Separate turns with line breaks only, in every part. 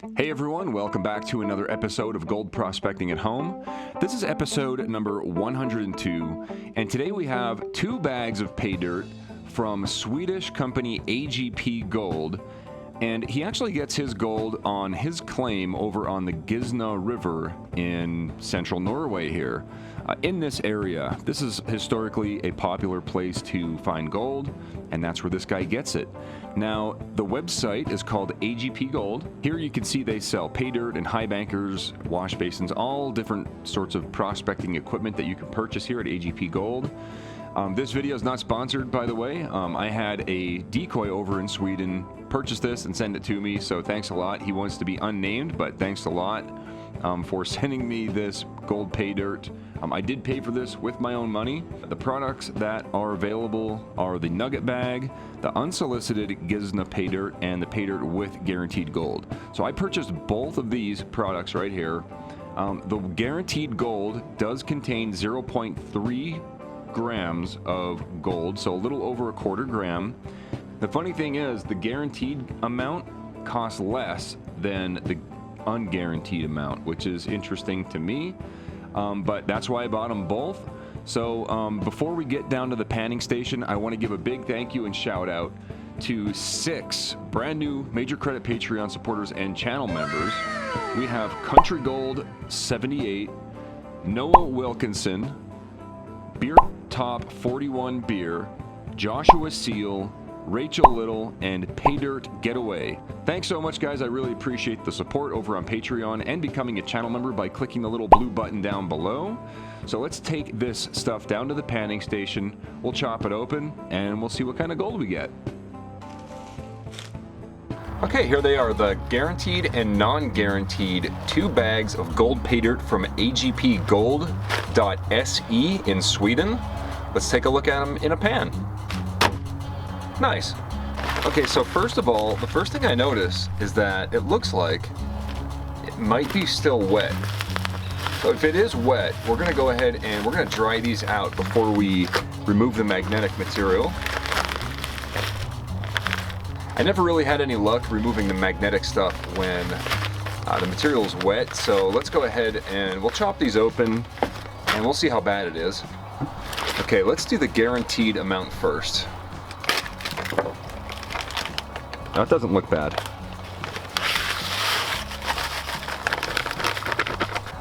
Hey everyone, welcome back to another episode of Gold Prospecting at Home. This is episode number 102, and today we have 2 bags of Paydirt from Swedish company AGP-Gold, and he actually gets his gold on his claim over on the Gisna River in central Norway here. In this area, this is historically a popular place to find gold, and that's where this guy gets it. Now, the website is called AGP-Gold. Here you can see they sell Paydirt and high bankers, wash basins, all different sorts of prospecting equipment that you can purchase here at AGP-Gold. This video is not sponsored, by the way. I had a decoy over in Sweden purchase this and send it to me, so thanks a lot. He wants to be unnamed, but thanks a lot for sending me this gold Paydirt. I did pay for this with my own money. The products that are available are the nugget bag, the unsolicited Gisna Paydirt, and the Paydirt with guaranteed gold. So I purchased both of these products right here. The guaranteed gold does contain 0.3 grams of gold, so a little over a quarter gram. The funny thing is, the guaranteed amount costs less than the unguaranteed amount, which is interesting to me. But that's why I bought them both. So before we get down to the panning station, I want to give a big thank you and shout out to 6 brand new Major Credit Patreon supporters and channel members. We have Country Gold 78, Noah Wilkinson, Beer Top 41 Beer, Joshua Seal, Rachel Little, and Paydirt Getaway. Thanks so much, guys. I really appreciate the support over on Patreon and becoming a channel member by clicking the little blue button down below. So let's take this stuff down to the panning station. We'll chop it open and we'll see what kind of gold we get. Okay, here they are, the guaranteed and non-guaranteed 2 bags of gold Paydirt from AGP-Gold.se in Sweden. Let's take a look at them in a pan. Nice. Okay, so first of all, the first thing I notice is that it looks like it might be still wet. So if it is wet, we're going to go ahead and we're going to dry these out before we remove the magnetic material. I never really had any luck removing the magnetic stuff when the material is wet, so let's go ahead and we'll chop these open and we'll see how bad it is. Okay, let's do the guaranteed amount first. That doesn't look bad.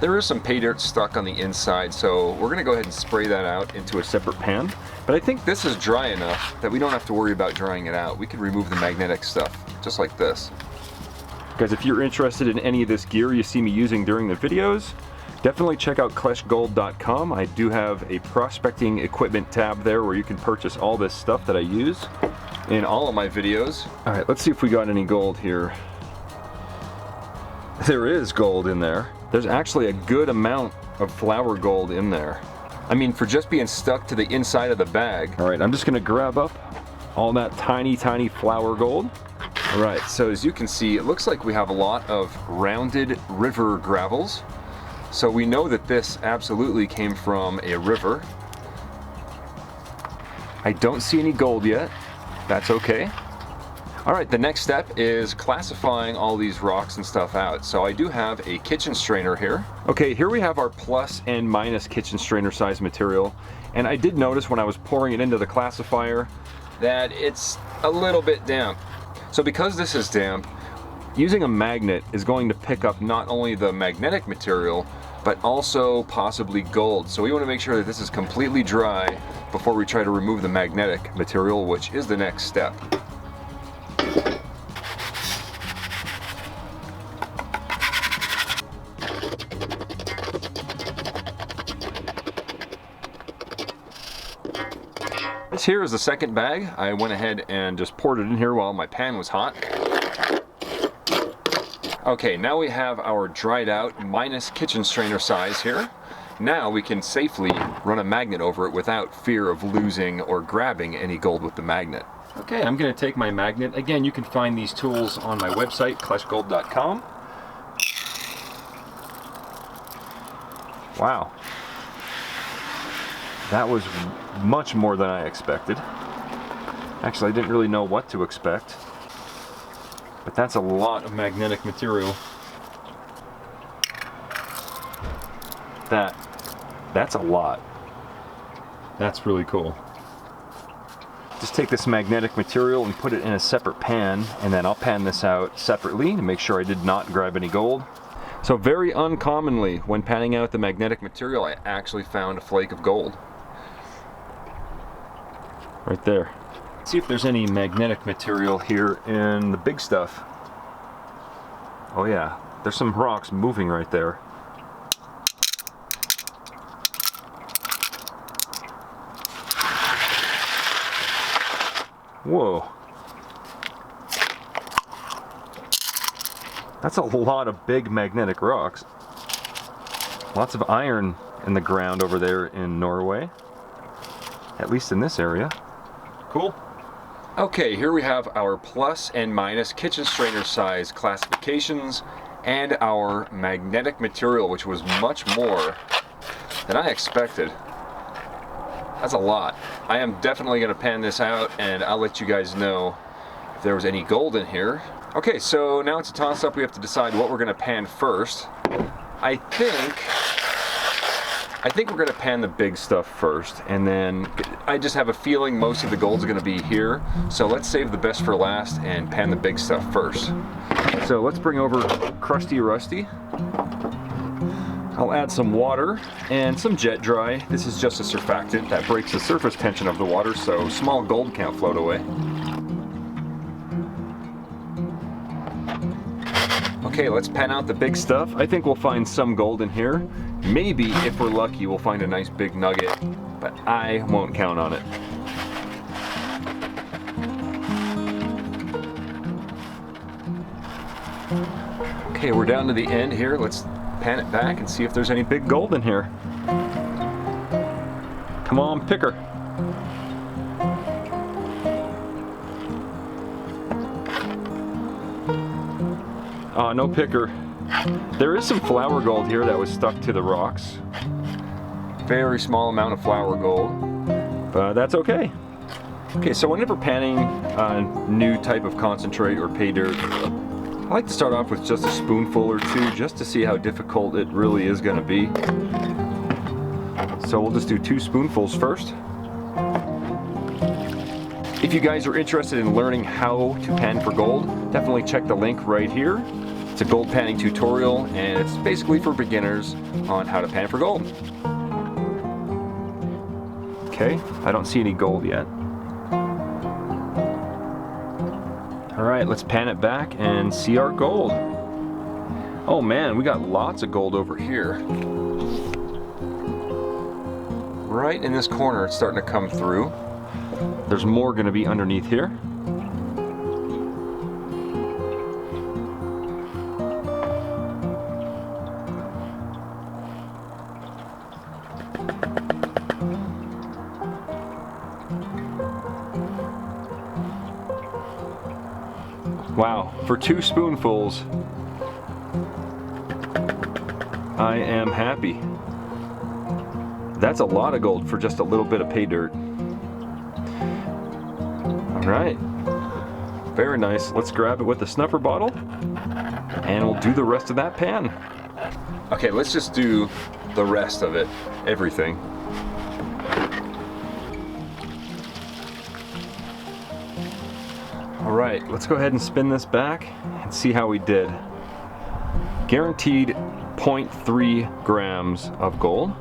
There is some Paydirt stuck on the inside, so we're going to go ahead and spray that out into a separate pan. But I think this is dry enough that we don't have to worry about drying it out. We can remove the magnetic stuff, just like this. Guys, if you're interested in any of this gear you see me using during the videos, definitely check out KleshGold.com. I do have a prospecting equipment tab there where you can purchase all this stuff that I use in all of my videos. All right, let's see if we got any gold here. There is gold in there. There's actually a good amount of flour gold in there. I mean, for just being stuck to the inside of the bag. All right, I'm just gonna grab up all that tiny, tiny flour gold. All right, so as you can see, it looks like we have a lot of rounded river gravels. So we know that this absolutely came from a river. I don't see any gold yet. That's okay. All right, the next step is classifying all these rocks and stuff out. So I do have a kitchen strainer here. Okay, here we have our plus and minus kitchen strainer size material. And I did notice when I was pouring it into the classifier that it's a little bit damp. So because this is damp, using a magnet is going to pick up not only the magnetic material, but also possibly gold. So we want to make sure that this is completely dry before we try to remove the magnetic material, which is the next step. This here is the second bag. I went ahead and just poured it in here while my pan was hot. Okay, now we have our dried out minus kitchen strainer size here. Now we can safely run a magnet over it without fear of losing or grabbing any gold with the magnet. Okay, I'm going to take my magnet. Again, you can find these tools on my website, KleshGold.com. Wow. That was much more than I expected. Actually, I didn't really know what to expect. But that's a lot of magnetic material. That's a lot. That's really cool. Just take this magnetic material and put it in a separate pan, and then I'll pan this out separately to make sure I did not grab any gold. So very uncommonly, when panning out the magnetic material, I actually found a flake of gold. Right there. Let's see if there's any magnetic material here in the big stuff. Oh yeah, there's some rocks moving right there. Whoa. That's a lot of big magnetic rocks. Lots of iron in the ground over there in Norway. At least in this area. Cool. Okay, here we have our plus and minus kitchen strainer size classifications and our magnetic material, which was much more than I expected. That's a lot. I am definitely going to pan this out, and I'll let you guys know if there was any gold in here. Okay, so now it's a toss-up. We have to decide what we're going to pan first. I think we're going to pan the big stuff first, and then I just have a feeling most of the gold's going to be here. So let's save the best for last and pan the big stuff first. So let's bring over Crusty Rusty. I'll add some water and some jet dry. This is just a surfactant that breaks the surface tension of the water, so small gold can't float away. Okay, let's pan out the big stuff. I think we'll find some gold in here. Maybe, if we're lucky, we'll find a nice big nugget, but I won't count on it. Okay, we're down to the end here. Let's pan it back and see if there's any big gold in here. Come on, picker. No picker. There is some flour gold here that was stuck to the rocks. Very small amount of flour gold, but that's okay. Okay, so whenever panning a new type of concentrate or pay dirt, I like to start off with just a spoonful or two just to see how difficult it really is going to be. So we'll just do 2 spoonfuls first. If you guys are interested in learning how to pan for gold, definitely check the link right here. It's a gold panning tutorial, and it's basically for beginners on how to pan for gold. Okay, I don't see any gold yet. Alright, let's pan it back and see our gold. Oh man, we got lots of gold over here. Right in this corner, it's starting to come through. There's more going to be underneath here. Wow, for 2 spoonfuls, I am happy. That's a lot of gold for just a little bit of pay dirt. All right, very nice. Let's grab it with the snuffer bottle, and we'll do the rest of that pan. Okay, let's just do the rest of it, everything. All right, let's go ahead and spin this back and see how we did. Guaranteed 0.3 grams of gold.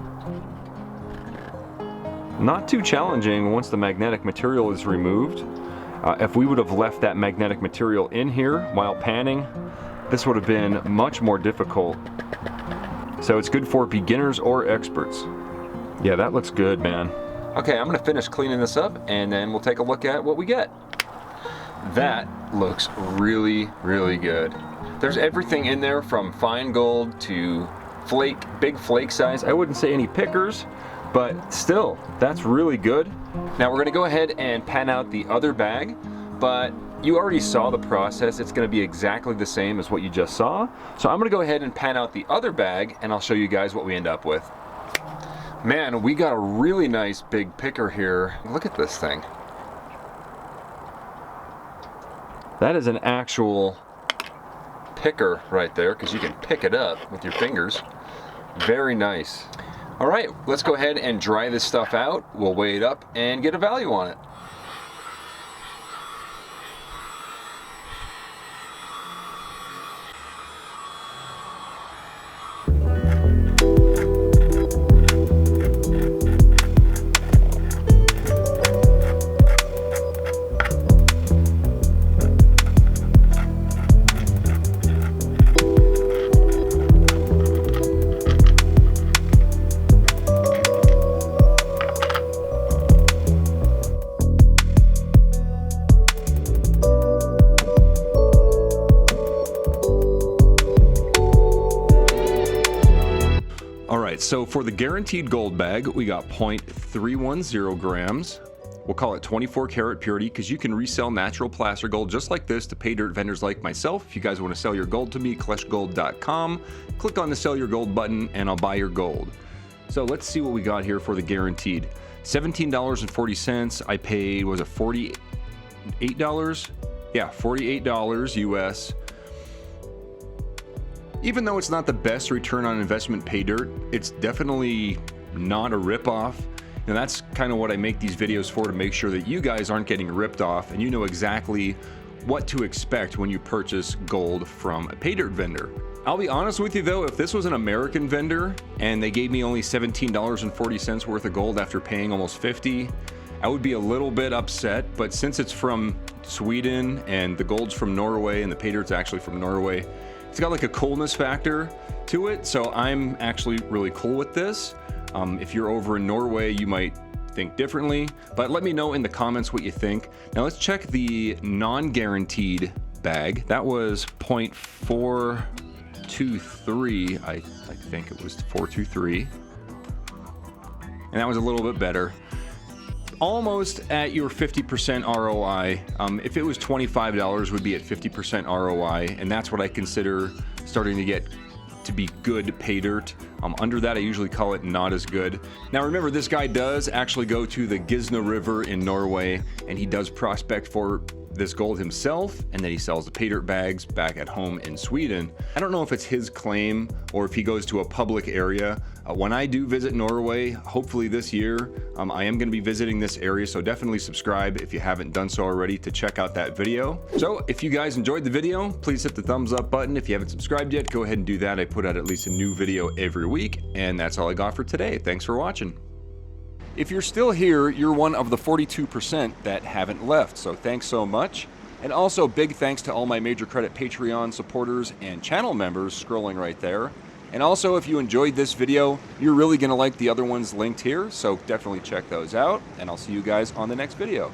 Not too challenging once the magnetic material is removed. If we would have left that magnetic material in here while panning, this would have been much more difficult. So it's good for beginners or experts. Yeah, that looks good, man. Okay, I'm gonna finish cleaning this up, and then we'll take a look at what we get. That looks really, really good. There's everything in there from fine gold to flake, big flake size. I wouldn't say any pickers, but still, that's really good. Now we're gonna go ahead and pan out the other bag, but you already saw the process. It's gonna be exactly the same as what you just saw. So I'm gonna go ahead and pan out the other bag, and I'll show you guys what we end up with. Man, we got a really nice big picker here. Look at this thing. That is an actual picker right there, because you can pick it up with your fingers. Very nice. All right, let's go ahead and dry this stuff out. We'll weigh it up and get a value on it. So for the guaranteed gold bag, we got 0.310 grams. We'll call it 24 karat purity, because you can resell natural placer gold just like this to pay dirt vendors like myself. If you guys want to sell your gold to me, Klesh.com, click on the sell your gold button and I'll buy your gold. So let's see what we got here for the guaranteed. $17.40. I paid, was it $48? Yeah, $48 US. Even though it's not the best return on investment pay dirt, it's definitely not a ripoff. And that's kind of what I make these videos for, to make sure that you guys aren't getting ripped off and you know exactly what to expect when you purchase gold from a pay dirt vendor. I'll be honest with you though, if this was an American vendor and they gave me only $17.40 worth of gold after paying almost $50, I would be a little bit upset. But since it's from Sweden and the gold's from Norway and the pay dirt's actually from Norway, it's got like a coolness factor to it, so I'm actually really cool with this. If you're over in Norway, you might think differently, but let me know in the comments what you think. Now let's check the non-guaranteed bag. That was 0.423, I think it was 423, and that was a little bit better. Almost at your 50% ROI. If it was $25, would be at 50% ROI, and that's what I consider starting to get to be good pay dirt. Under that, I usually call it not as good. Now remember, this guy does actually go to the Gisna River in Norway, and he does prospect for this gold himself, and then he sells the pay dirt bags back at home in Sweden. I don't know if it's his claim or if he goes to a public area. When I do visit Norway, hopefully this year, I am going to be visiting this area, so definitely subscribe if you haven't done so already to check out that video. So if you guys enjoyed the video, please hit the thumbs up button. If you haven't subscribed yet, go ahead and do that. I put out at least a new video every week, and that's all I got for today. Thanks for watching. If you're still here, you're one of the 42% that haven't left, so thanks so much. And also big thanks to all my Major Credit Patreon supporters and channel members scrolling right there. And also, if you enjoyed this video, you're really going to like the other ones linked here, so definitely check those out, and I'll see you guys on the next video.